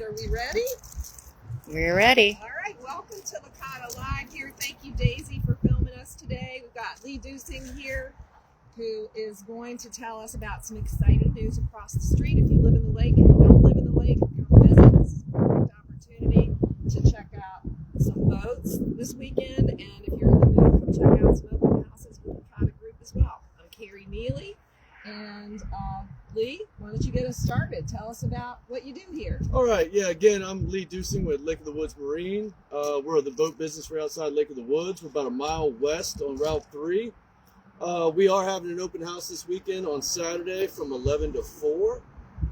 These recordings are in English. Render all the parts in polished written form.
Are we ready? We're ready. All right, welcome to Licata Live here. Thank you, Daisy, for filming us today. We've got Lee Dusing here, who is going to tell us about some exciting news across the street. If you live in the lake and you don't live in the lake, come visit. This is a perfect opportunity to check out some boats this weekend. And if you're in the mood, come check out some open houses with the Licata group as well. I'm Carrie, Neeley. And Lee, why don't you get us started? Tell us about what you do here. All right, yeah, again, I'm Lee Dusing with Lake of the Woods Marine. We're the boat business. We're outside Lake of the Woods. We're about a mile west on Route 3. We are having an open house this weekend on Saturday from 11 to 4.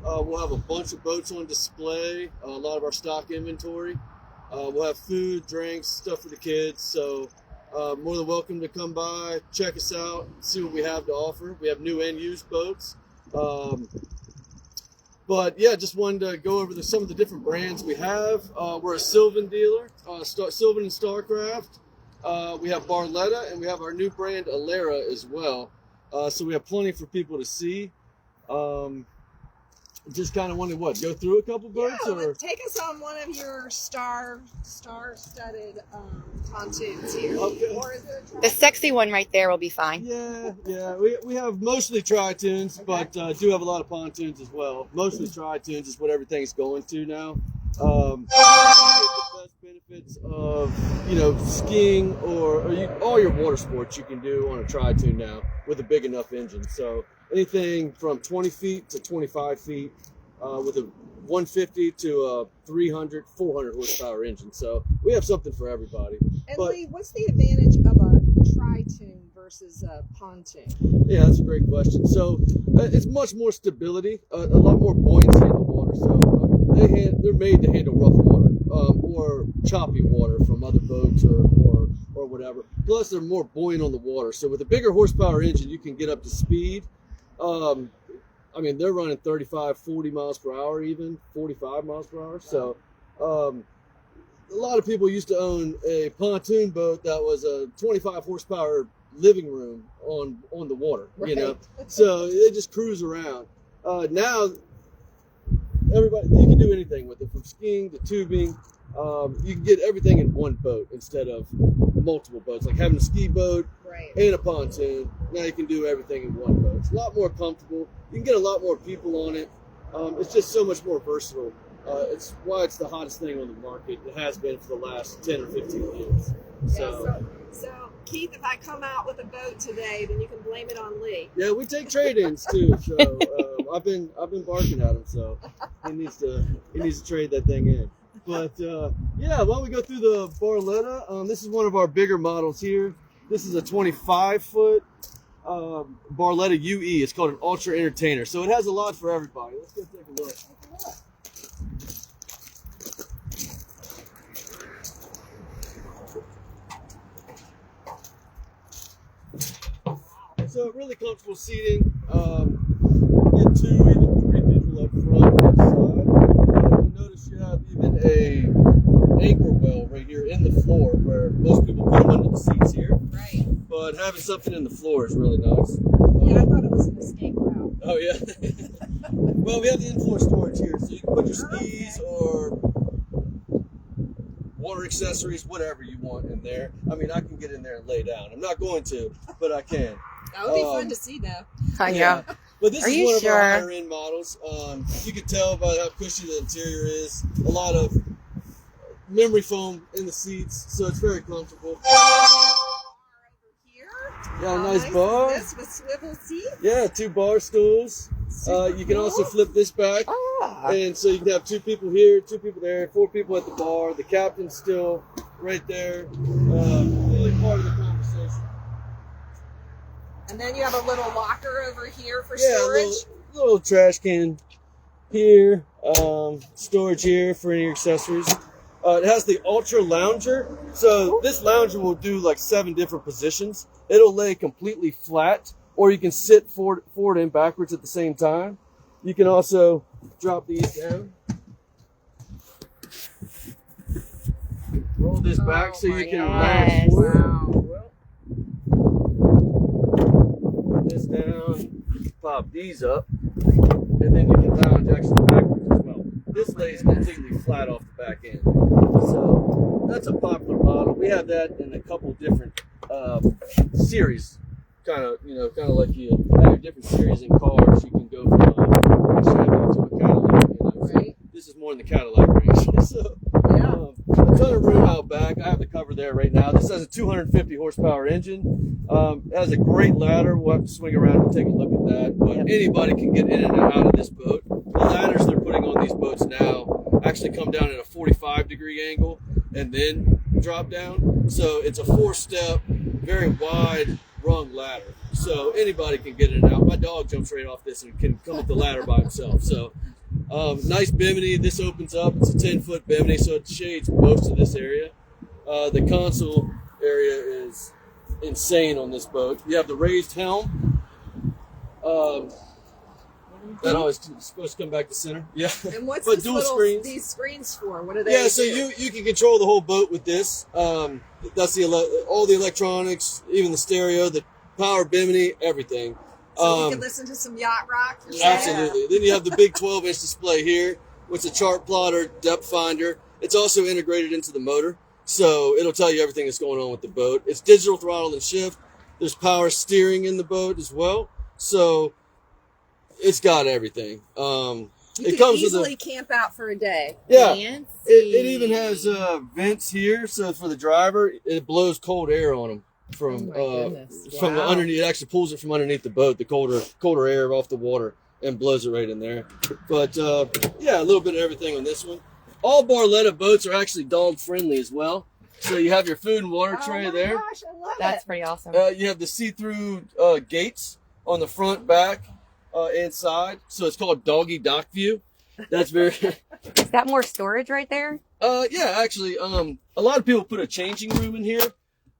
We'll have a bunch of boats on display, a lot of our stock inventory. We'll have food, drinks, stuff for the kids. So more than welcome to come by, check us out, see what we have to offer. We have new and used boats. But yeah, just wanted to go over some of the different brands we have. We're a Sylvan dealer, Sylvan and Starcraft. We have Barletta, and we have our new brand Alera as well. So we have plenty for people to see. Just kind of wanted go through a couple boats? Yeah, or take us on one of your star-studded pontoons here. Okay. Or is it a The sexy one right there will be fine. Yeah. We have mostly tri-tunes, but do have a lot of pontoons as well. Mostly tri-tunes is what everything's going to now. You get the best benefits of skiing or all your water sports you can do on a tri-tune now with a big enough engine. So anything from 20 feet to 25 feet with a 150 to a 300, 400 horsepower engine. So we have something for everybody. And Lee, what's the advantage of a tri-tune versus a pontoon? Yeah, that's a great question. So it's much more stability, a lot more buoyancy in the water. So they're made to handle rough water or choppy water from other boats or whatever. Plus, they're more buoyant on the water. So with a bigger horsepower engine, you can get up to speed. They're running 35, 40 miles per hour, even 45 miles per hour. So a lot of people used to own a pontoon boat that was a 25 horsepower living room on the water, right. So they just cruise around. Now, everybody, you can do anything with it, from skiing to tubing. You can get everything in one boat instead of multiple boats, like having a ski boat and a pontoon. Now you can do everything in one boat. It's a lot more comfortable. You can get a lot more people on it. It's just so much more versatile. It's why it's the hottest thing on the market. It has been for the last 10 or 15 years. So Keith, if I come out with a boat today, then you can blame it on Lee. Yeah, we take trade-ins too. So I've been barking at him. So he needs to trade that thing in. But why don't we go through the Barletta? This is one of our bigger models here. This is a 25-foot Barletta UE. It's called an Ultra Entertainer. So it has a lot for everybody. Let's go take a look. So really comfortable seating. Get 2, even 3 people up front and side. You'll notice you have even a anchor well right here in the floor, where most people put them under the seats here. Right. But having something in the floor is really nice. Yeah, I thought it was an escape route. Oh yeah. Well, we have the in-floor storage here, so you can put your skis or water accessories, whatever you want in there. I mean, I can get in there and lay down. I'm not going to, but I can. That would be fun to see, though. I know. Yeah. But this Are is you one of sure? our higher end models. You can tell by how cushy the interior is. A lot of memory foam in the seats, so it's very comfortable. Yeah, nice bar. This with swivel seats. Yeah, 2 bar stools. You can also flip this back, Ah. and so you can have 2 people here, 2 people there, 4 people at the bar. The captain's still right there, really part of the conversation. And then you have a little locker over here for storage. Little trash can here, storage here for any accessories. It has the Ultra Lounger. So this lounger will do like 7 different positions. It'll lay completely flat, or you can sit forward and backwards at the same time. You can also drop these down. Roll this back so you can lounge forward. Put this down, pop these up, and then you can lounge actually backwards as well. This lays completely flat off the back end. So that's a popular model. We have that in a couple different series. Kind of like you have your different series in cars. You can go from a Chevy to a Cadillac. Right. This is more in the Cadillac range. So Yeah. a ton of room out back. I have the cover there right now. This has a 250 horsepower engine. It has a great ladder. We'll have to swing around and take a look at that. But anybody can get in and out of this boat. The ladders they're putting on these boats now actually come down at a 45-degree angle and then drop down. So it's a 4-step, very wide rung ladder. So anybody can get in and out. My dog jumps right off this and can come up the ladder by himself. So nice bimini. This opens up. It's a 10-foot bimini, so it shades most of this area. The console area is insane on this boat. You have the raised helm. That always supposed to come back to center. Yeah. And what's But this dual little, screens. these screens for? What are they? Yeah, so you can control the whole boat with this. That's all the electronics, even the stereo, the power bimini, everything. So we can listen to some yacht rock. you're saying? Absolutely. Then you have the big 12-inch display here, which is a chart plotter, depth finder. It's also integrated into the motor, so it'll tell you everything that's going on with the boat. It's digital throttle and shift. There's power steering in the boat as well, so it's got everything. You It can comes easily with camp out for a day. it even has vents here, so for the driver, it blows cold air on them from from Wow. underneath. It actually pulls it from underneath the boat, the colder air off the water, and blows it right in there. But yeah, a little bit of everything on this one. All Barletta boats are actually dog friendly as well. So you have your food and water tray my there. Gosh, I love That's it. pretty awesome. You have the see-through gates on the front, back, and side. So it's called doggy dock view. That's very. Is that more storage right there? Yeah, actually, a lot of people put a changing room in here.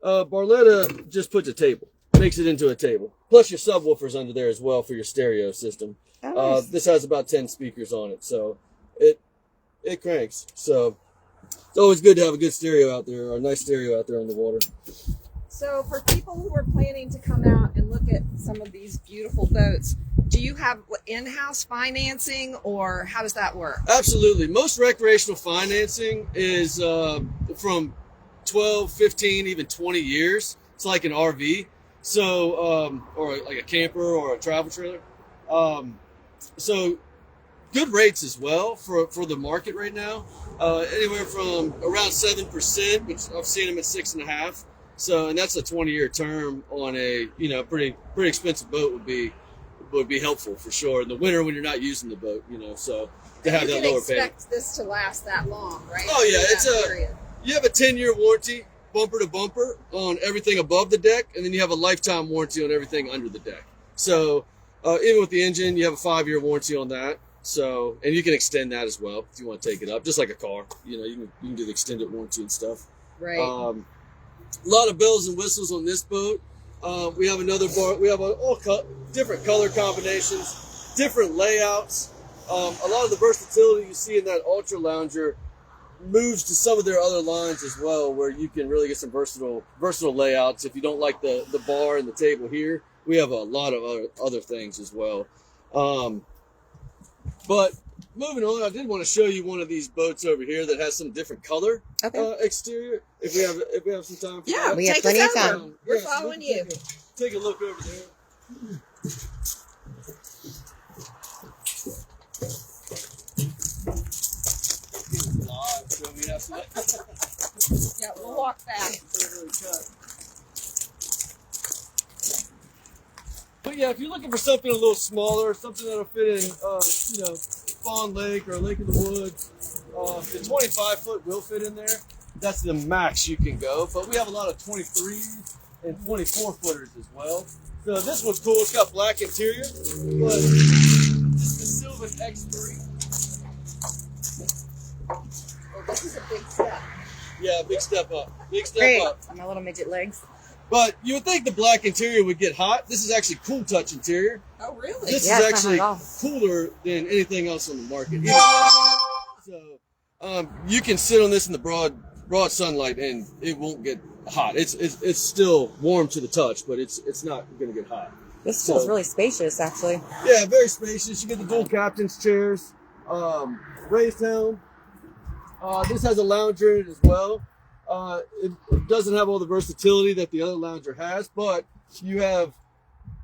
Barletta just puts a table, makes it into a table. Plus your subwoofers under there as well for your stereo system. Oh, nice. This has about 10 speakers on it, so it cranks. So it's always good to have a good stereo out there, or a nice stereo out there on the water. So for people who are planning to come out and look at some of these beautiful boats, do you have in-house financing, or how does that work? Absolutely. Most recreational financing is from 12, 15, even 20 years. It's like an RV, so or like a camper or a travel trailer. So good rates as well for the market right now. Anywhere from around 7%, which I've seen them at 6.5%. So, and that's a 20-year term on a pretty expensive boat would be helpful for sure in the winter when you're not using the boat. So to have that lower payment. You can expect this to last that long, right? Oh yeah, Period. you have a 10-year warranty, bumper to bumper, on everything above the deck, and then you have a lifetime warranty on everything under the deck. So even with the engine, you have a 5-year warranty on that. So, and you can extend that as well if you want to take it up, just like a car. You can do the extended warranty and stuff. Right. A lot of bells and whistles on this boat. We have another bar. We have different color combinations, different layouts. A lot of the versatility you see in that Ultra Lounger moves to some of their other lines as well, where you can really get some versatile layouts. If you don't like the bar and the table here, we have a lot of other things as well. But moving on, I did want to show you one of these boats over here that has some different color exterior. If we have some time for that. We have take plenty us of over. time. We're so following we you. can take a look over there. Live, so we have some. Yeah, we'll walk back. But yeah, if you're looking for something a little smaller, something that'll fit in, Fawn Lake or Lake of the Woods, the 25-foot will fit in there. That's the max you can go. But we have a lot of 23 and 24-footers as well. So this one's cool. It's got black interior, but this is the Silver X3. Oh, this is a big step. Yeah, big step up. Big step Great. up. My little midget legs. But you would think the black interior would get hot. This is actually Cool Touch interior. Oh, really? This Yeah, is it's not actually hot at all. cooler than anything else on the market. So you can sit on this in the broad sunlight and it won't get hot. It's still warm to the touch, but it's not going to get hot. This feels really spacious, actually. Yeah, very spacious. You get the dual captain's chairs. Raised helm. This has a lounger in it as well. It doesn't have all the versatility that the other lounger has, but you have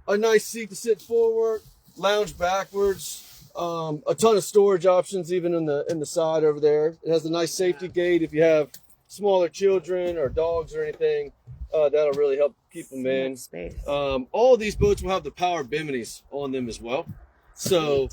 a nice seat to sit forward, lounge backwards, a ton of storage options even in the side over there. It has a nice safety gate if you have smaller children or dogs or anything. That'll really help keep them in. Space. All of these boats will have the power biminis on them as well. So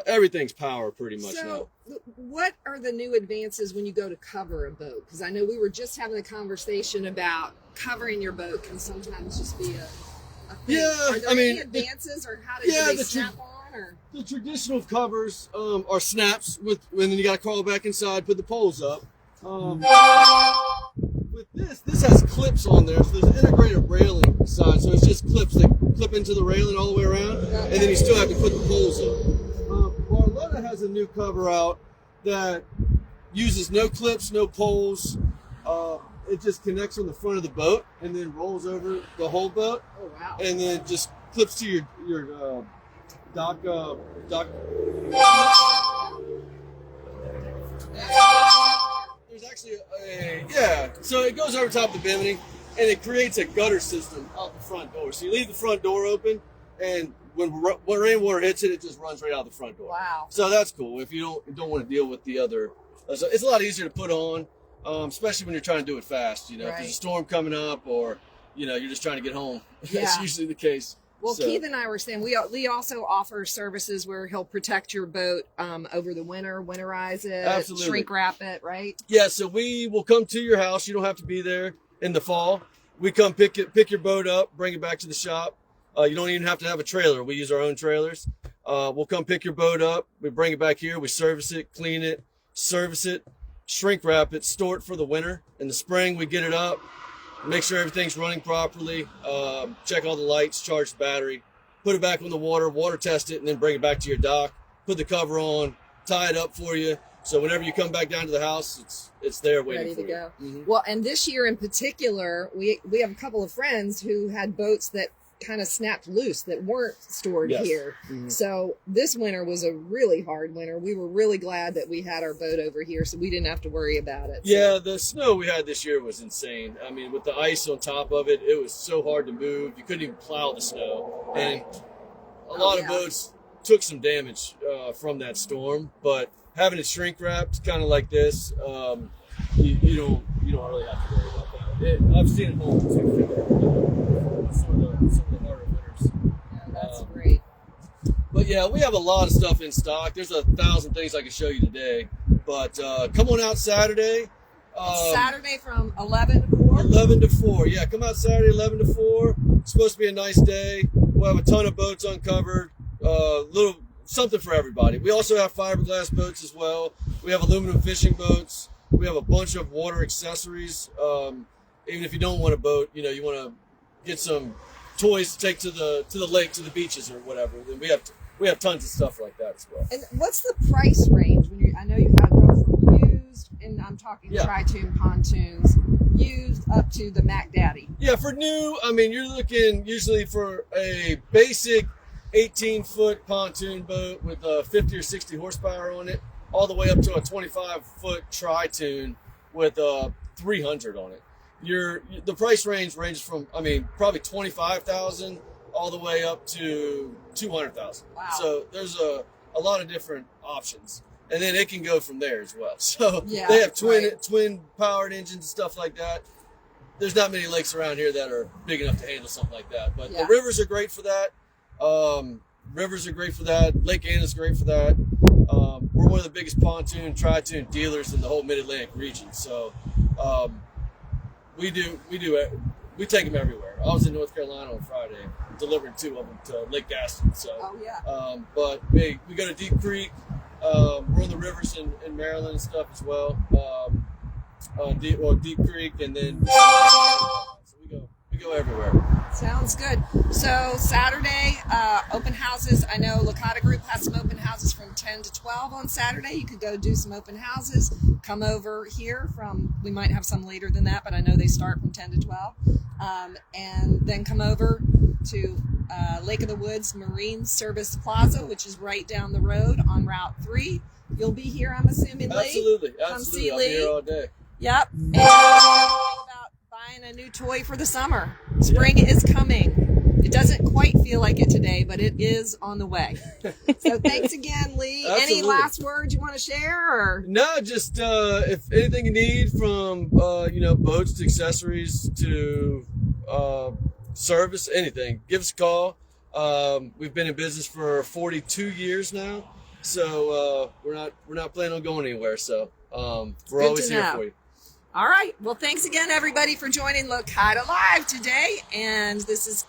everything's power pretty much now. So, what are the new advances when you go to cover a boat? Because I know we were just having a conversation about covering your boat can sometimes just be a thing. Yeah, are there any advances, or how do they snap on? Or the traditional covers are snaps and then you got to crawl back inside, put the poles up. With this has clips on there, so there's an integrated railing side, so it's just clips that clip into the railing all the way around, and then you still have to put the poles up. Barletta has a new cover out that uses no clips, no poles. It just connects on the front of the boat and then rolls over the whole boat. oh wow! And then just clips to your dock. There's actually so it goes over top of the bimini, and it creates a gutter system out the front door. So you leave the front door open, and when rainwater hits it, it just runs right out the front door. Wow! So that's cool. If you don't want to deal with the other, so it's a lot easier to put on, especially when you're trying to do it fast. You know, if there's a storm coming up, or you're just trying to get home. Yeah. That's usually the case. Well, Keith and I were saying we also offer services where he'll protect your boat over the winter, winterize it, Absolutely. shrink wrap it, right? Yeah, so we will come to your house. You don't have to be there in the fall. We come pick your boat up, bring it back to the shop. You don't even have to have a trailer. We use our own trailers. We'll come pick your boat up. We bring it back here. We service it, clean it, service it, shrink wrap it, store it for the winter. In the spring, we get it up, make sure everything's running properly, check all the lights, charge the battery, put it back on the water test it, and then bring it back to your dock, put the cover on, tie it up for you. So whenever you come back down to the house, it's there waiting for you. Ready to go. Mm-hmm. Well, and this year in particular, we have a couple of friends who had boats that kind of snapped loose that weren't stored here. Mm-hmm. So this winter was a really hard winter. We were really glad that we had our boat over here so we didn't have to worry about it. Yeah, the snow we had this year was insane. I mean, with the ice on top of it, it was so hard to move. You couldn't even plow the snow. And a lot of boats took some damage from that storm, but having it shrink wrapped kind of like this, you don't really have to worry about that. I've seen it home too. Some of the harder winters. Yeah, that's great. But yeah, we have a lot of stuff in stock. There's 1,000 things I can show you today. But come on out Saturday. Saturday from 11 to 4? 11 to 4. Yeah, come out Saturday 11 to 4. It's supposed to be a nice day. We'll have a ton of boats uncovered. Little something for everybody. We also have fiberglass boats as well. We have aluminum fishing boats. We have a bunch of water accessories. Even if you don't want a boat, you want to get some toys to take to the lake, to the beaches or whatever. Then we have tons of stuff like that as well. And what's the price range when I know you have to go from used, and I'm talking tri-tune pontoons, used up to the Mac Daddy. Yeah, for new, I mean, you're looking usually for a basic 18-foot pontoon boat with 50 or 60 horsepower on it, all the way up to a 25-foot tri-tune with 300 on it. The price ranges from, I mean, probably $25,000 all the way up to $200,000. Wow. So there's a lot of different options, and then it can go from there as well. So yeah, they have twin powered engines and stuff like that. There's not many lakes around here that are big enough to handle something like that, but the rivers are great for that. Lake Anna's great for that. We're one of the biggest pontoon, tri-tune dealers in the whole Mid-Atlantic region. So we take them everywhere. I was in North Carolina on Friday, delivering 2 of them to Lake Gaston. So, but we go to Deep Creek. We're on the rivers in Maryland and stuff as well. Deep Creek, and then so we go everywhere. Sounds good. So Saturday, open houses. I know Licata Group has some open houses from 10 to 12 on Saturday. You could go do some open houses. Come over here we might have some later than that, but I know they start from 10 to 12. And then come over to Lake of the Woods Marine Service Plaza, which is right down the road on Route 3. You'll be here, I'm assuming, Lee? Absolutely. Come see I'll be Lee. here all day. Yep. And it's all about buying a new toy for the summer. Spring is coming. It doesn't quite feel like it today, but it is on the way. So thanks again, Lee. Absolutely. Any last words you want to share? Or No, just if anything you need from boats to accessories to service, anything, give us a call. We've been in business for 42 years now, so we're not planning on going anywhere. So we're always here for you. All right. Well, thanks again, everybody, for joining Licata Live today. And this is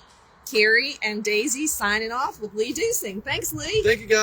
Carrie and Daisy signing off with Lee Dusing. Thanks, Lee. Thank you, guys.